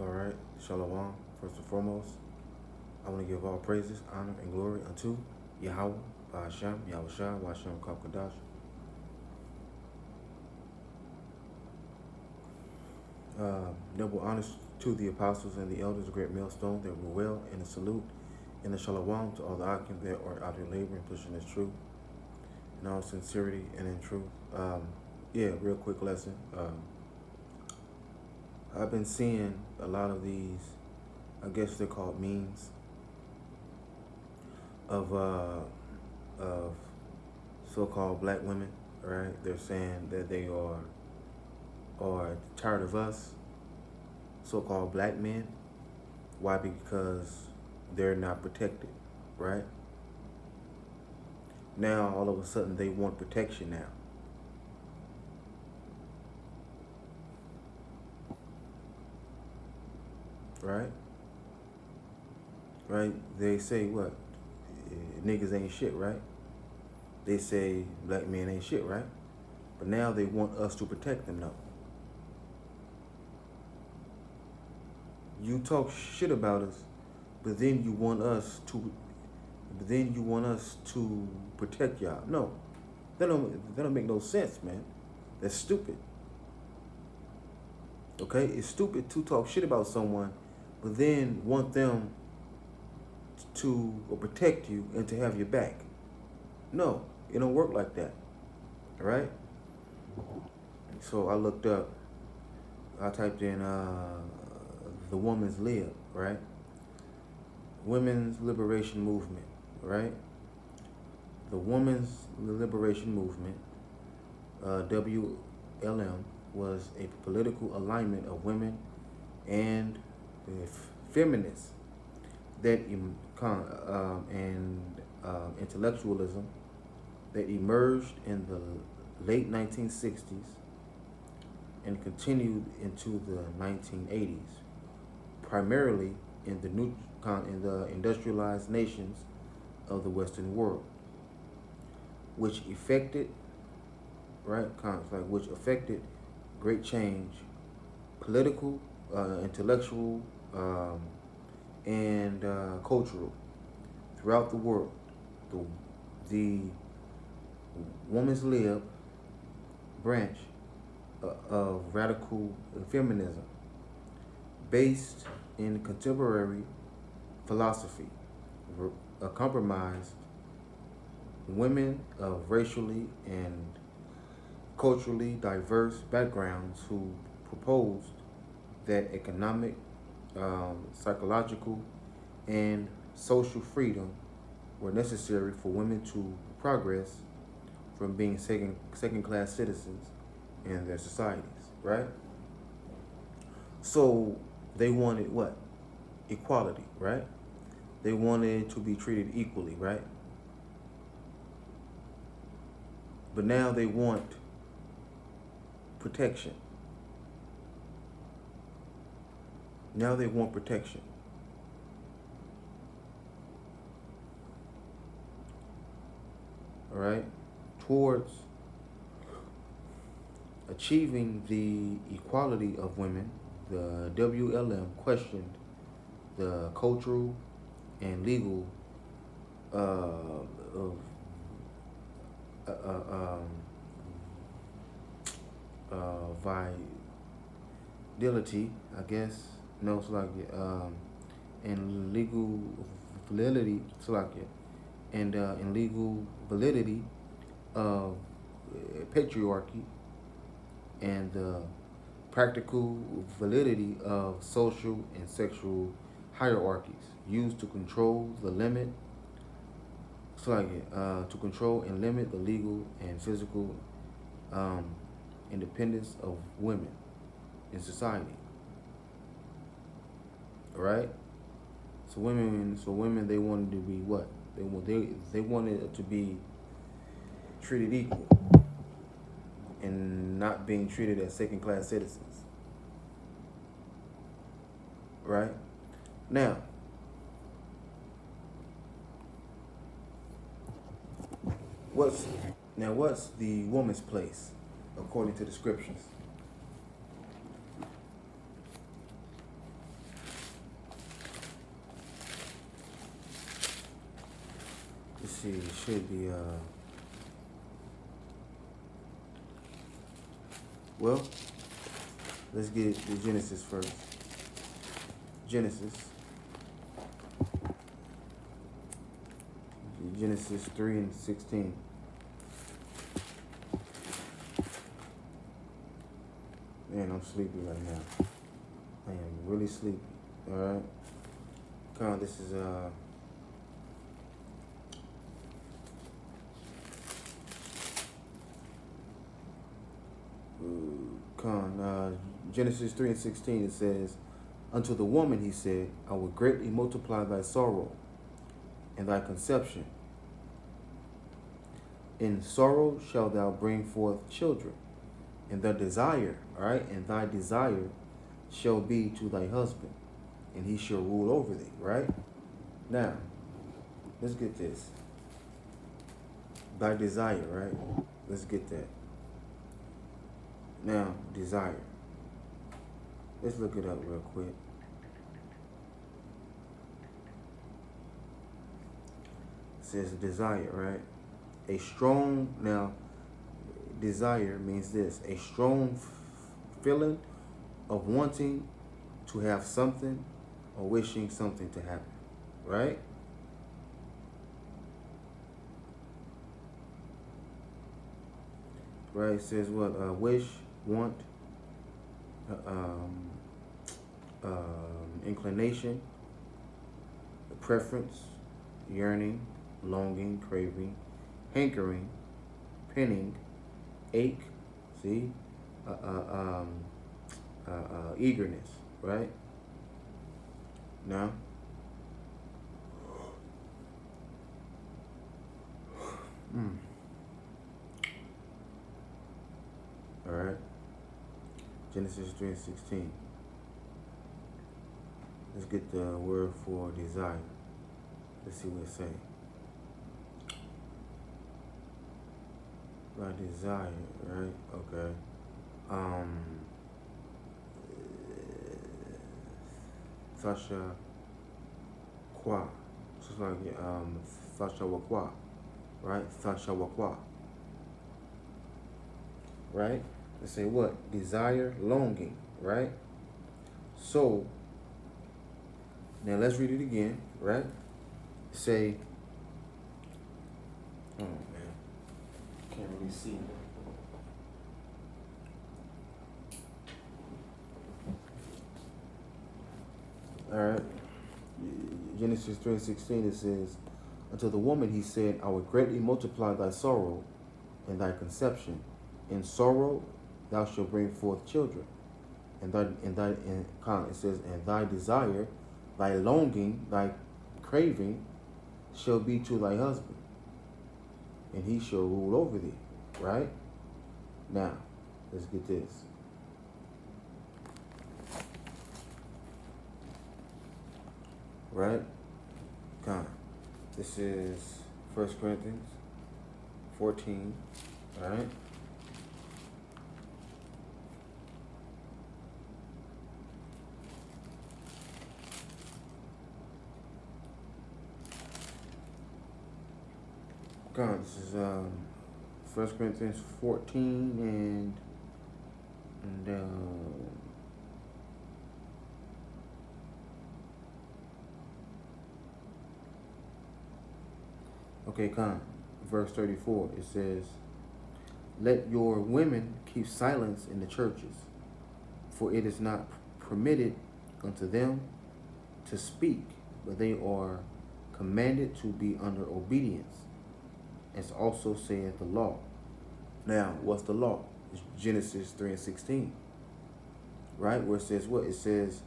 All right, Shalom. First and foremost, I want to give all praises, honor, and glory unto Yahweh, Ba'ashem, Yahweh Shah, Washem, Kakadash. Double honors to the apostles and the elders, a great millstone that were well, and a salute and a shalom to all the Akim that are out here laboring, pushing this truth in all sincerity and in truth. Real quick lesson. I've been seeing a lot of these, I guess they're called memes, of so-called black women, right? They're saying that they are tired of us, so-called black men. Why? Because they're not protected, right? Now, all of a sudden, they want protection now. Right? Right? They say what? Niggas ain't shit, right? They say black men ain't shit, right? But now they want us to protect them, though. You talk shit about us, but then you want us to protect y'all. No, that don't make no sense, man. That's stupid. Okay, it's stupid to talk shit about someone, but then want them to protect you and to have your back. No, it don't work like that. All right. So I looked up. I typed in the woman's lib, right? Women's liberation movement, right? The women's liberation movement, WLM, was a political alignment of women and feminists that intellectualism that emerged in the late 1960s and continued into the 1980s, primarily in the industrialized nations of the Western world, which affected great change, political, intellectual, and cultural throughout the world. The woman's lib branch of radical feminism, based in contemporary philosophy, compromised women of racially and culturally diverse backgrounds who proposed that economic, psychological, and social freedom were necessary for women to progress from being second-class citizens in their societies, right? So they wanted what? Equality, right? They wanted to be treated equally, right? But now they want protection. Now they want protection. All right? Towards achieving the equality of women, the WLM questioned the cultural and legal validity, I guess. No, it's like and legal validity, and legal validity of patriarchy and the practical validity of social and sexual hierarchies used to control the limit, to control and limit the legal and physical independence of women in society. All right. So women, they wanted to be what? They wanted it to be treated equal and not being treated as second-class citizens. Right? Now, what's the woman's place according to the scriptures? see, it should be, well, let's get the Genesis first. Genesis 3:16. Man, I'm sleepy right now. I am really sleepy. Alright. Come on, this is Genesis 3:16. It says, unto the woman he said, I will greatly multiply thy sorrow and thy conception. In sorrow shalt thou bring forth children, and thy desire, all right, and thy desire shall be to thy husband, and he shall rule over thee, right? Now, let's get this. Thy desire, right? Let's get that. Now, desire. Let's look it up real quick. It says desire, right? A strong, now, desire means this, a strong feeling of wanting to have something or wishing something to happen, right? Right, it says what? Wish, want, inclination, preference, yearning, longing, craving, hankering, pinning, ache, see, eagerness, right? Now, all right, Genesis 3:16. Let's get the word for desire. Let's see what it says. By desire, right? Okay. Sasha Kwa. Just like Sasha Wakwa. Right? Sasha Wakwa. Right? Let's say what? Desire, longing, right? So now let's read it again, right? Say, oh man, can't really see. All right, Genesis 3:16. It says, unto the woman he said, I will greatly multiply thy sorrow and thy conception. In sorrow thou shalt bring forth children, and it says, and thy desire, thy longing, thy craving shall be to thy husband, and he shall rule over thee. Right? Now, let's get this. Right? Come. This is 1 Corinthians 14. All right? God, this is 1 Corinthians 14 and okay, come. Verse 34, it says, let your women keep silence in the churches, for it is not permitted unto them to speak, but they are commanded to be under obedience, as also saith the law. Now, what's the law? It's Genesis 3:16, right? Where it says what? It says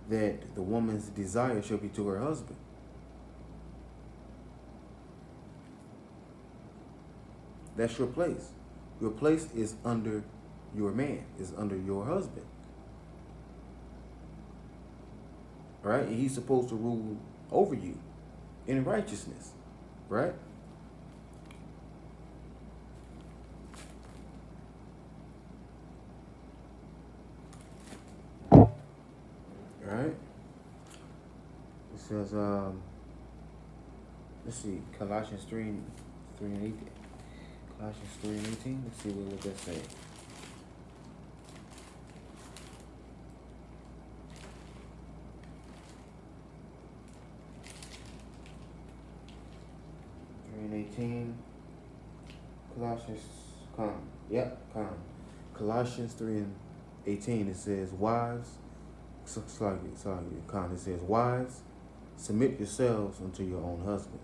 that the woman's desire shall be to her husband. That's your place. Your place is under your man, is under your husband. Right? And he's supposed to rule over you in righteousness. Right? Right? It says, let's see, Colossians 3 and 18. Colossians 3 and 18. Let's see what that say. And 18. Colossians, Colossians 3 and 18. It says, wives. Sorry, it says, wives, submit yourselves unto your own husbands,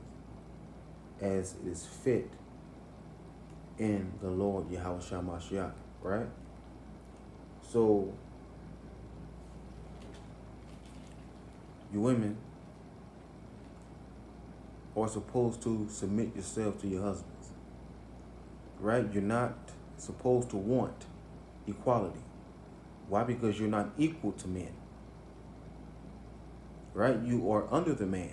as it is fit in the Lord Yahushua Mashiach, right? So, you women are supposed to submit yourself to your husbands, right? You're not supposed to want equality. Why? Because you're not equal to men, right? You are under the man.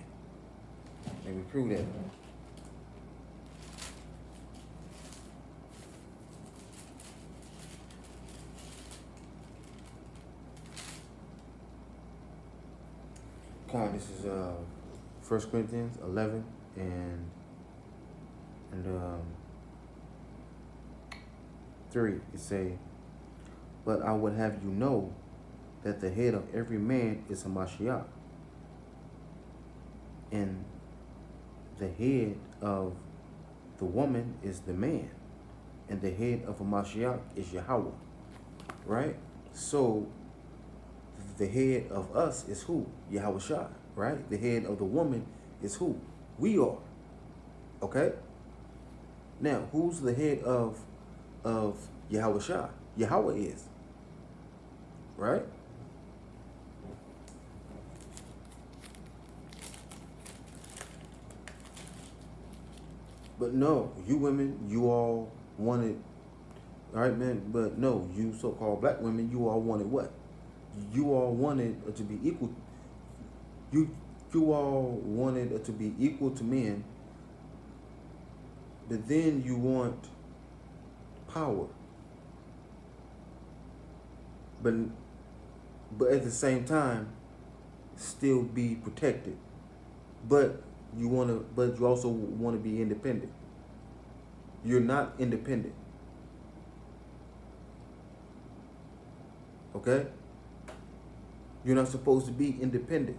Let me prove that. This is 1 Corinthians 11 and 3. It say, but I would have you know that the head of every man is a Mashiach, and the head of the woman is the man, and the head of a Mashiach is Yahweh, right? So the head of us is who? Yahushua, right? The head of the woman is who? We are. Okay? Now, who's the head of Yahushua? Yahweh is. Right? But no, you women, you all wanted, all right, man, but no, you so-called black women, you all wanted what? You all wanted to be equal. You all wanted to be equal to men, but then you want power. But at the same time, still be protected. But you also want to be independent. You're not independent. Okay? You're not supposed to be independent.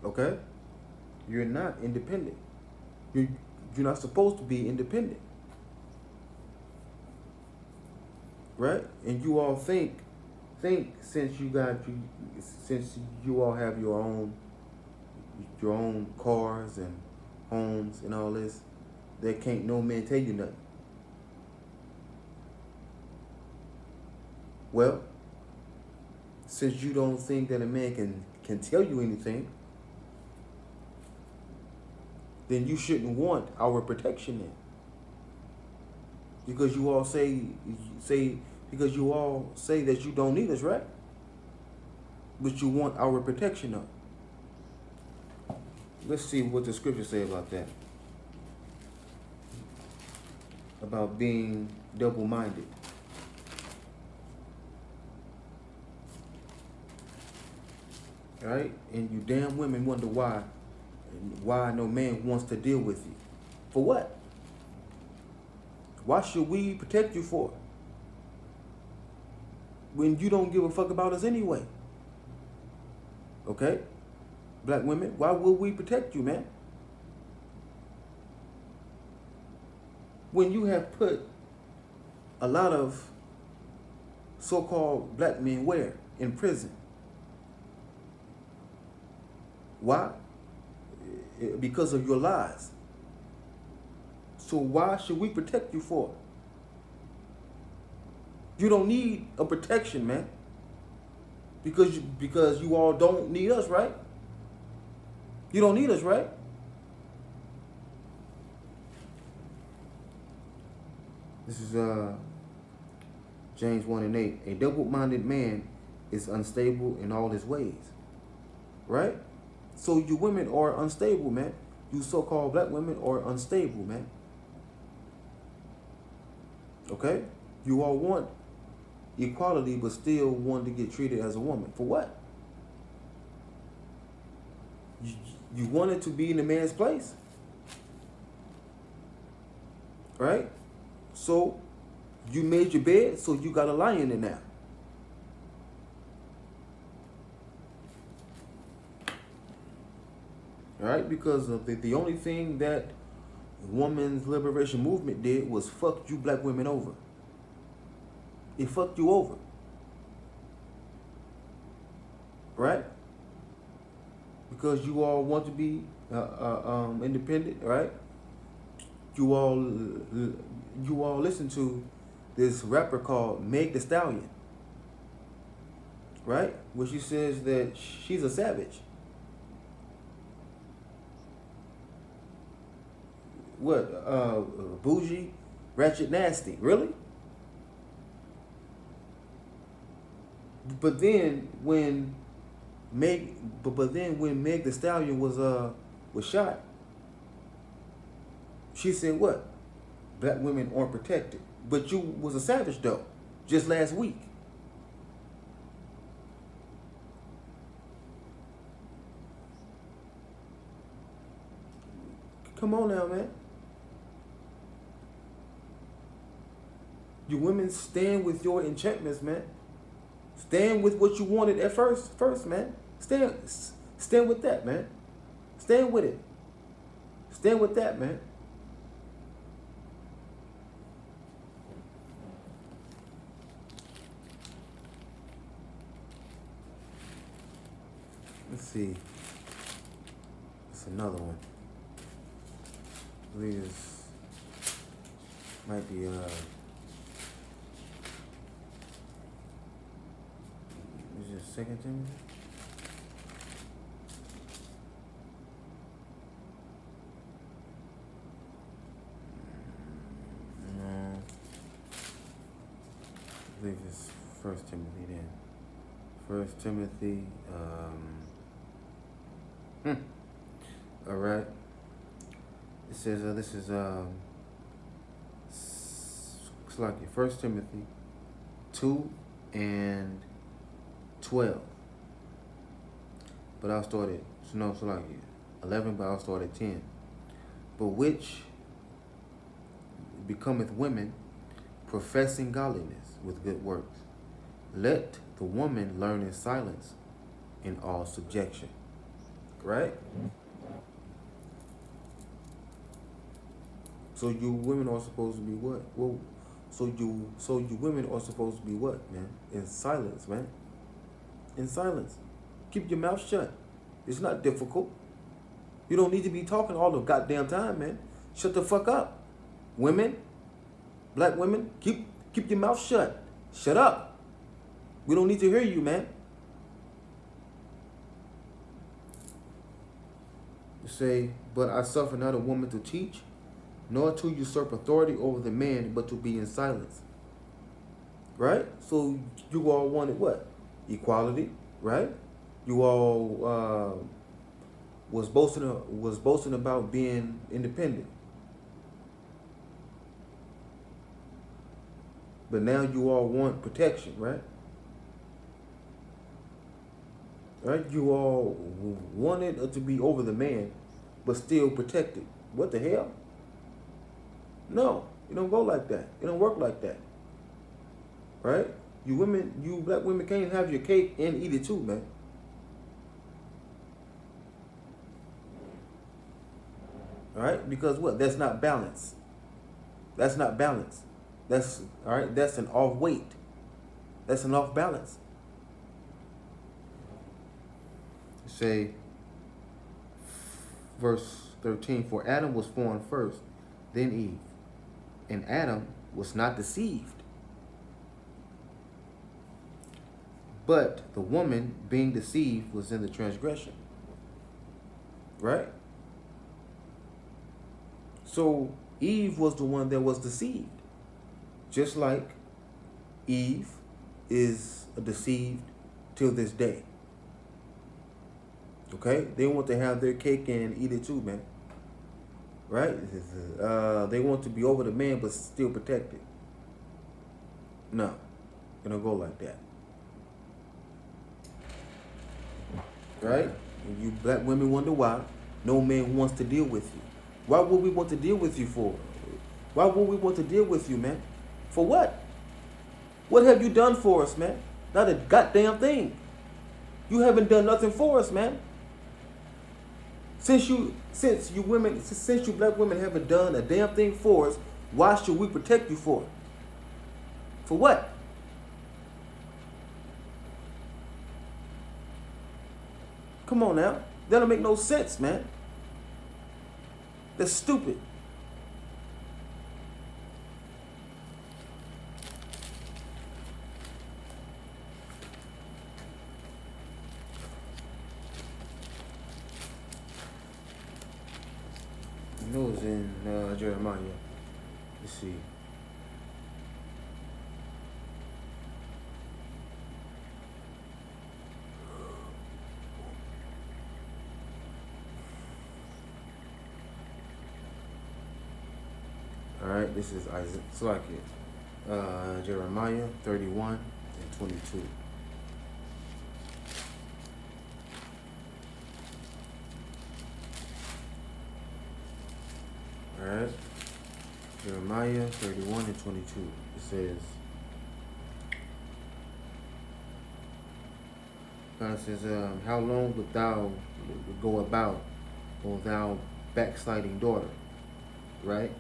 Okay? You're not independent. You're not supposed to be independent. Right? And you all think since you all have your own cars and homes and all this, that can't no man tell you nothing. Well, since you don't think that a man can tell you anything, then you shouldn't want our protection then. Because you all say that you don't need us, right? But you want our protection up. Let's see what the scriptures say about that. About being double-minded. Right? And you damn women wonder why no man wants to deal with you. For what? Why should we protect you for? When you don't give a fuck about us anyway. Okay? Black women, why would we protect you, man? When you have put a lot of so-called black men where? In prison. Why? Because of your lies. So why should we protect you for? You don't need a protection, man. Because you all don't need us, right? You don't need us, right? This is James 1 and 8. A double-minded man is unstable in all his ways. Right? So you women are unstable, man. You so-called black women are unstable, man. Okay? You all want equality, but still want to get treated as a woman. For what? You, you wanted to be in the man's place, right? So you made your bed, so you got to lie in it now. Right? Because of the only thing that women's liberation movement did was fuck you black women over. It fucked you over. Right? Because you all want to be independent, right? You all listen to this rapper called Meg Thee Stallion, right? Where she says that she's a savage. What? Bougie, ratchet, nasty. Really? But then when Meg Thee Stallion was shot, she said what? Black women aren't protected. But you was a savage though, just last week. Come on now, man. You women stand with your enchantments, man. Stand with what you wanted at first, man. Stand with that, man. Stand with it. Stand with that, man. Let's see. It's another one. I believe this might be is it Second Timothy? No. I believe it's First Timothy then. First Timothy, all right. It says this is it's like First Timothy 2:12. But I'll start at 11, but I'll start at 10. But which becometh women professing godliness with good works. Let the woman learn in silence in all subjection. Right? So you women are supposed to be what? Well, so you women are supposed to be what, man? In silence, man. In silence. Keep your mouth shut. It's not difficult. You don't need to be talking all the goddamn time, man. Shut the fuck up. Women, black women, keep your mouth shut. Shut up. We don't need to hear you, man. You say, but I suffer not a woman to teach, nor to usurp authority over the man, but to be in silence. Right? So you all wanted what? Equality, right? You all was boasting about being independent. But now you all want protection, right? Right? You all wanted to be over the man, but still protected. What the hell? No, it don't go like that. It don't work like that. Right? You women, you black women can't have your cake and eat it too, man. All right? Because what? That's not balance. That's not balance. That's all right. That's an off weight. That's an off balance. Say, verse 13, for Adam was formed first, then Eve. And Adam was not deceived. But the woman, being deceived, was in the transgression. Right? So Eve was the one that was deceived. Just like Eve is deceived till this day. Okay? They want to have their cake and eat it too, man. Right? They want to be over the man but still protected. No. It don't go like that. Right? And you black women wonder why no man wants to deal with you. Why would we want to deal with you for? Why would we want to deal with you, man? For what? What have you done for us, man? Not a goddamn thing. You haven't done nothing for us, man. Since you black women haven't done a damn thing for us, why should we protect you for it? For what? Come on now. That don't make no sense, man. That's stupid. It was in Jeremiah. Let's see. Alright, this is Isaiah. It's like it. Jeremiah 31 and 22. Alright. Jeremiah 31 and 22. It says, God says, how long wilt thou go about, O thou backsliding daughter? Right?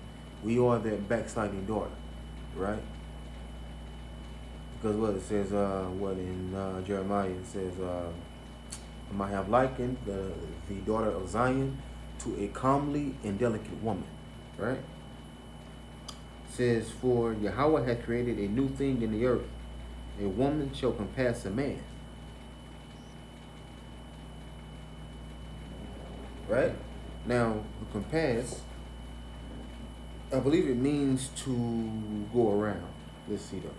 We are that backsliding daughter. Right? Because what it says, what in Jeremiah, it says, I have likened the daughter of Zion to a comely and delicate woman. Right? It says, for Yahweh hath created a new thing in the earth. A woman shall compass a man. Right? Now, the compass, I believe it means to go around. Let's see though.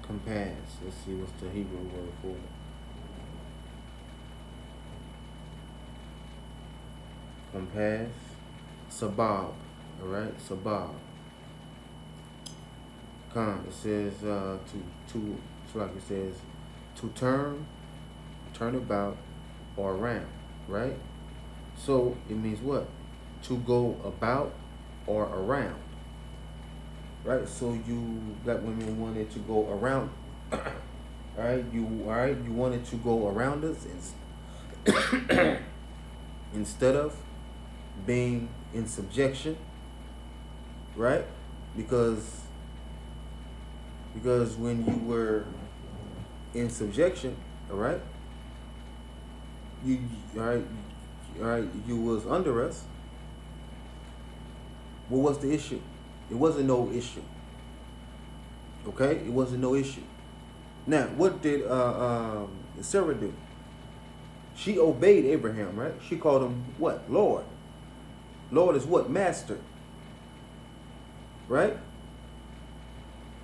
Compass. Let's see what's the Hebrew word for it. Compass. Sabab. Alright? Sabab. It says it's like it says to turn about or around. Right? So it means what? To go about or around. Right, so you black women wanted to go around. You wanted to go around us instead of being in subjection, right? Because when you were in subjection, you was under us. What was the issue? It wasn't no issue. Okay? It wasn't no issue. Now, what did Sarah do? She obeyed Abraham, right? She called him what? Lord. Lord is what? Master. Right?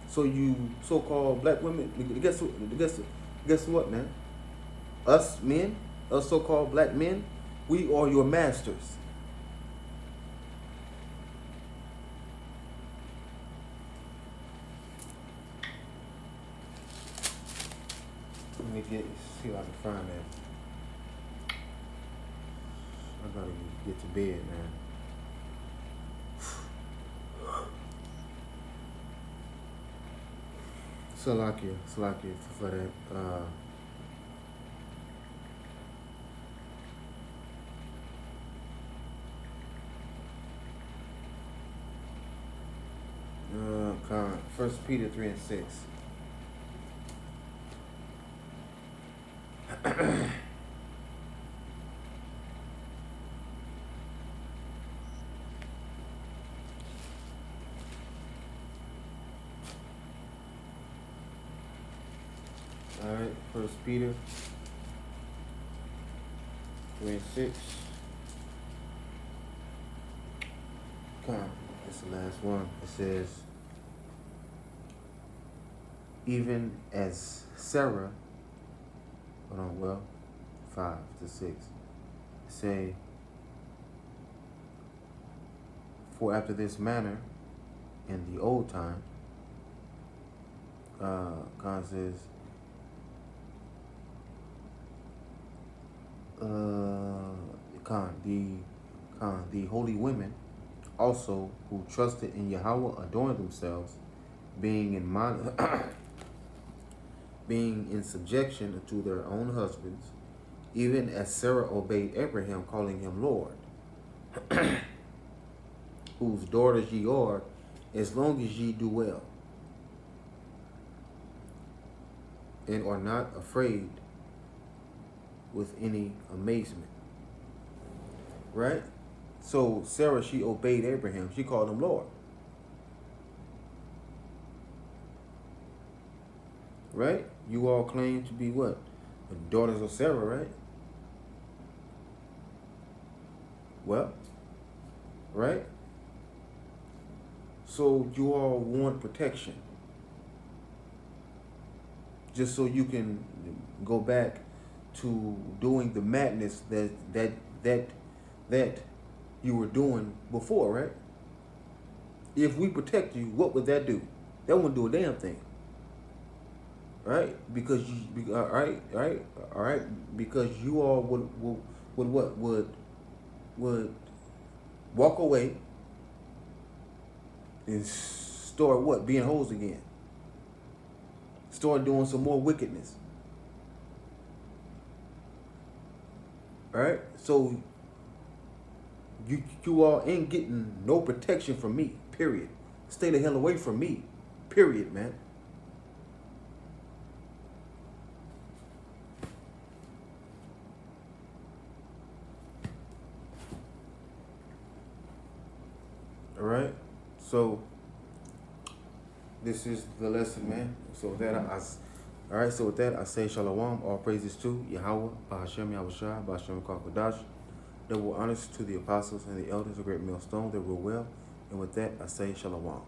So you so-called black women, guess what, man? Us men, us so-called black men, we are your masters. Let me see if I can find that. I gotta get to bed, man. Salakia for that. First Peter 3 and 6. All right, First Peter 3 and 6. It's the last one. It says, even as Sarah, hold on, well, 5 to 6, say, for after this manner, in the old time, God says, the holy women also who trusted in Yahweh adorned themselves, being in being in subjection to their own husbands, even as Sarah obeyed Abraham, calling him Lord, whose daughters ye are, as long as ye do well, and are not afraid with any amazement. Right? So Sarah, she obeyed Abraham. She called him Lord. Right? You all claim to be what? The daughters of Sarah, right? Well, right? So you all want protection. Just so you can go back to doing the madness that you were doing before, right? If we protect you, what would that do? That wouldn't do a damn thing. Right? Because you, all right, because you all would walk away and start what? Being hoes again. Start doing some more wickedness. Alright? So you all ain't getting no protection from me. Period. Stay the hell away from me. Period, man. Alright? So this is the lesson, man. So with that alright, so with that I say Shalom, all praises to Yahweh, Bahashem Yahushua, Bahashem Kakadash. Double honors to the apostles and the elders, a great millstone that rule well. And with that I say Shalom.